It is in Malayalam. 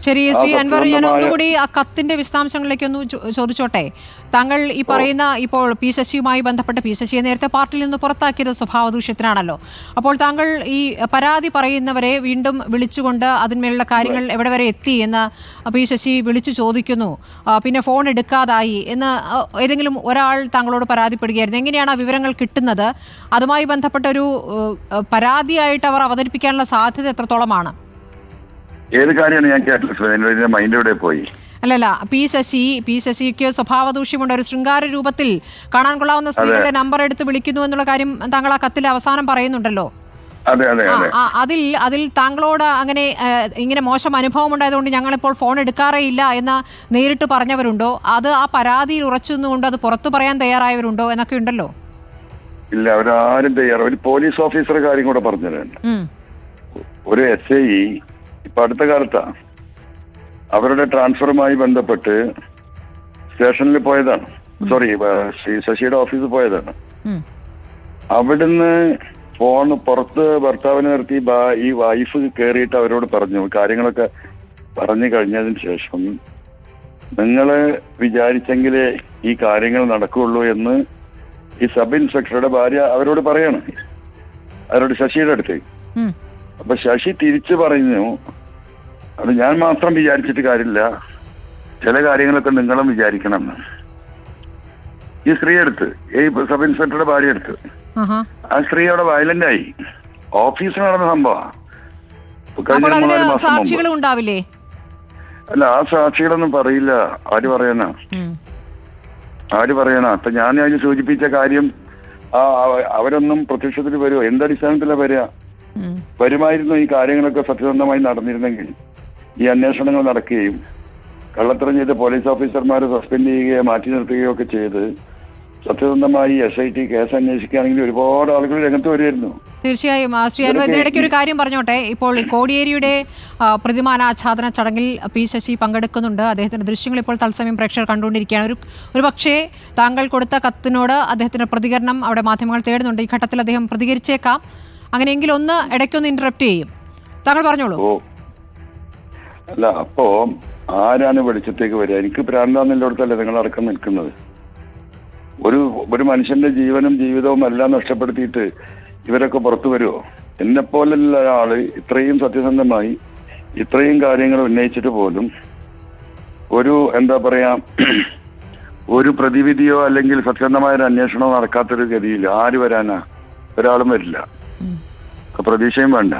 ശരി ശ്രീ അൻവർ, ഞാൻ ഒന്നുകൂടി ആ കത്തിന്റെ വിശദാംശങ്ങളിലേക്ക് ഒന്ന് ചോദിച്ചോട്ടെ. താങ്കൾ ഈ പറയുന്ന ഇപ്പോൾ പി ശശിയുമായി ബന്ധപ്പെട്ട് പി ശശിയെ നേരത്തെ പാർട്ടിയിൽ നിന്ന് പുറത്താക്കിയത് സ്വഭാവ ദൂഷ്യത്തിനാണല്ലോ. അപ്പോൾ താങ്കൾ ഈ പരാതി പറയുന്നവരെ വീണ്ടും വിളിച്ചുകൊണ്ട് അതിന്മേലുള്ള കാര്യങ്ങൾ എവിടെ വരെ എത്തി എന്ന് പി ശശി വിളിച്ചു ചോദിക്കുന്നു, പിന്നെ ഫോൺ എടുക്കാതായി എന്ന് ഏതെങ്കിലും ഒരാൾ താങ്കളോട് പരാതിപ്പെടുകയായിരുന്നു. എങ്ങനെയാണ് ആ വിവരങ്ങൾ കിട്ടുന്നത്? അതുമായി ബന്ധപ്പെട്ടൊരു പരാതിയായിട്ട് അവർ അവതരിപ്പിക്കാനുള്ള സാധ്യത എത്രത്തോളമാണ്? ഏത് കാര്യമാണ് ഞാൻ കേട്ടില്ല, മൈൻഡ് എവിടെ പോയി? അല്ലല്ല, പി ശശിക്ക് സ്വഭാവ ദൂഷ്യമുണ്ട്. ഒരു ശൃംഗാര രൂപത്തിൽ കാണാൻ കൊള്ളാവുന്ന സ്ത്രീകളുടെ നമ്പർ എടുത്ത് വിളിക്കുന്നു എന്നുള്ള കാര്യം താങ്കൾ ആ കത്തിൽ അവസാനം പറയുന്നുണ്ടല്ലോ. അതിൽ താങ്കളോട് അങ്ങനെ ഇങ്ങനെ മോശം അനുഭവം ഉണ്ടായതുകൊണ്ട് ഞങ്ങളിപ്പോൾ ഫോൺ എടുക്കാറേ ഇല്ല എന്ന് നേരിട്ട് പറഞ്ഞവരുണ്ടോ? അത് ആ പരാതിയിൽ ഉറച്ചുനിന്നുകൊണ്ട് അത് പുറത്തു പറയാൻ തയ്യാറായവരുണ്ടോ എന്നൊക്കെ ഉണ്ടല്ലോ. ഇല്ല, അവരാരും തയ്യാറാവും. ഒരു പോലീസ് ഓഫീസറുടെ കാര്യം കൂടെ പറഞ്ഞിട്ടുണ്ട്. ഒരു SI ഇപ്പൊ അടുത്ത കാലത്താ അവരുടെ ട്രാൻസ്ഫറുമായി ബന്ധപ്പെട്ട് സ്റ്റേഷനിൽ പോയതാണ്. സോറി, ശശിയുടെ ഓഫീസിൽ പോയതാണ്. അവിടുന്ന് ഫോൺ പുറത്ത് ഭർത്താവിനെ നിർത്തി ഈ വൈഫ് കയറിയിട്ട് അവരോട് പറഞ്ഞു, കാര്യങ്ങളൊക്കെ പറഞ്ഞു കഴിഞ്ഞതിന് ശേഷം നിങ്ങൾ വിചാരിച്ചെങ്കിലേ ഈ കാര്യങ്ങൾ നടക്കുകയുള്ളൂ എന്ന് ഈ സബ് ഇൻസ്പെക്ടറുടെ ഭാര്യ അവരോട് പറയാണ്, അവരോട് ശശിയുടെ അടുത്ത്. അപ്പൊ ശശി തിരിച്ചു പറഞ്ഞു, അത് ഞാൻ മാത്രം വിചാരിച്ചിട്ട് കാര്യമില്ല, ചില കാര്യങ്ങളൊക്കെ നിങ്ങളും വിചാരിക്കണം എന്ന്. ഈ സ്ത്രീ എടുത്ത്, ഈ സബ് ഇൻസ്പെക്ടറുടെ ഭാര്യ എടുത്ത്, ആ സ്ത്രീ അവിടെ വയലന്റ് ആയി. ഓഫീസിൽ നടന്ന സംഭവം. അല്ല, ആ സാക്ഷികളൊന്നും പറയില്ല. ആര് പറയാനാ? അപ്പൊ ഞാൻ അതിന് സൂചിപ്പിച്ച കാര്യം, അവരൊന്നും പ്രത്യക്ഷത്തിൽ വരുമോ? എന്തടിസ്ഥാനത്തിലാണ് വരിക? വരുമായിരുന്നു ഈ കാര്യങ്ങളൊക്കെ സത്യസന്ധമായി നടന്നിരുന്നെങ്കിൽ ഈ അന്വേഷണങ്ങൾ നടക്കുകയും കള്ളത്തരം ചെയ്ത് പോലീസ് ഓഫീസർമാരെ സസ്പെൻഡ് ചെയ്യുകയോ മാറ്റി നിർത്തുകയോ ഒക്കെ ചെയ്ത് സത്യസന്ധമായി SIT കേസ് അന്വേഷിക്കുകയാണെങ്കിൽ ഒരുപാട് ആളുകൾ രംഗത്ത് വരുമായിരുന്നു. തീർച്ചയായും. ശ്രീ അൻവർ, ഇതിനിടയ്ക്ക് ഒരു കാര്യം പറഞ്ഞോട്ടെ. ഇപ്പോൾ കോടിയേരിയുടെ പ്രതിമാനാച്ഛാദന ചടങ്ങിൽ പി ശശി പങ്കെടുക്കുന്നുണ്ട്. അദ്ദേഹത്തിന്റെ ദൃശ്യങ്ങൾ ഇപ്പോൾ തത്സമയം പ്രേക്ഷകർ കണ്ടുകൊണ്ടിരിക്കുകയാണ്. ഒരു പക്ഷേ താങ്കൾ കൊടുത്ത കത്തിനോട് അദ്ദേഹത്തിന്റെ പ്രതികരണം അവിടെ മാധ്യമങ്ങൾ തേടുന്നുണ്ട്. ഈ ഘട്ടത്തിൽ അദ്ദേഹം പ്രതികരിച്ചേക്കാം. അങ്ങനെയെങ്കിൽ ഒന്ന് ഇടയ്ക്കൊന്ന് ഇന്ററപ്റ്റ് ചെയ്യും. താങ്കൾ പറഞ്ഞോളൂ. അല്ല, അപ്പോ ആരാണ് വെളിച്ചത്തേക്ക് വരിക? എനിക്ക് പ്രാന്താന്നില്ലോടത്തല്ലേ നിങ്ങളടക്കം നിൽക്കുന്നത്. ഒരു മനുഷ്യന്റെ ജീവനും ജീവിതവും എല്ലാം നഷ്ടപ്പെടുത്തിയിട്ട് ഇവരൊക്കെ പുറത്തു വരുമോ? എന്നെപ്പോലുള്ള ആള് ഇത്രയും സത്യസന്ധമായി ഇത്രയും കാര്യങ്ങൾ ഉന്നയിച്ചിട്ട് പോലും ഒരു പ്രതിവിധിയോ അല്ലെങ്കിൽ സത്യസന്ധമായ ഒരു അന്വേഷണമോ നടക്കാത്തൊരു ഗതിയില്ല. ആര് വരാനാ? ഒരാളും വരില്ല. പ്രതീക്ഷയും വേണ്ട.